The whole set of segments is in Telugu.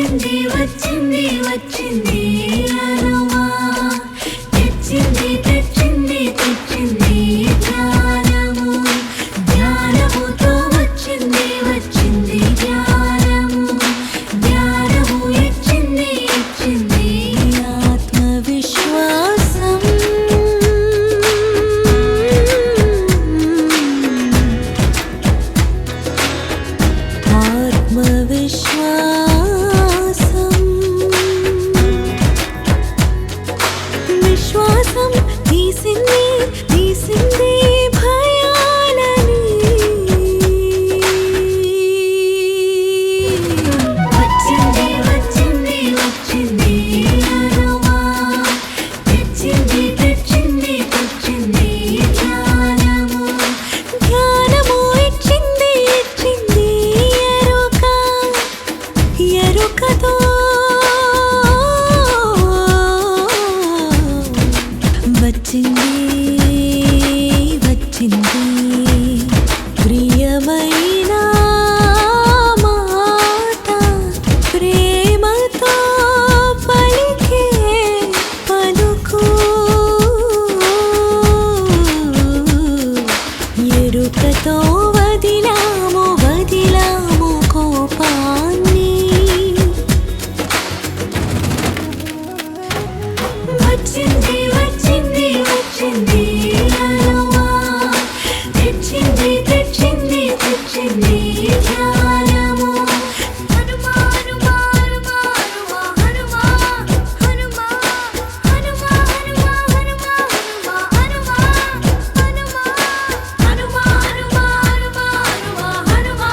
వచ్చింది వచ్చింది వచ్చింది అనుమా తెచ్చింది తెచ్చింది తెచ్చింది జ్ఞానము జ్ఞానముతో వచ్చింది వచ్చింది జ్ఞానము జ్ఞానము ఇచ్చింది ఇచ్చింది ఆత్మవిశ్వాసం విశ్వాసం తీసింది తీసింది భయాలని వచ్చింది వచ్చింది వచ్చింది అనుమా తెచ్చింది తెచ్చింది తెచ్చింది జ్ఞానము జ్ఞానము ఇచ్చింది ఇచ్చింది ఎరుక ఎరుకతో వచ్చింది వచ్చింది ప్రియమైన మాట ప్రేమతో పలికే పలుకు ఎరుకతో వదిలాము వదిలాము కోపాన్ని వచ్చింది వచ్చింది వచ్చింది అనుమా తెచ్చింది తెచ్చింది తెచ్చింది జ్ఞానము హనుమా హనుమా హనుమా హనుమా హనుమా హనుమా హనుమా హనుమా హనుమా హనుమా హనుమా హనుమా హనుమా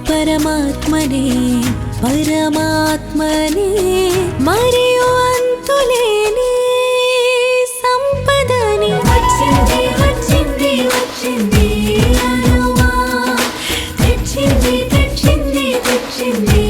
పరమాత్మనే పరమాత్మనే మరియు అంతులేని సంపదని వచ్చింది వచ్చింది వచ్చింది అనుమా తెచ్చింది తెచ్చింది తెచ్చింది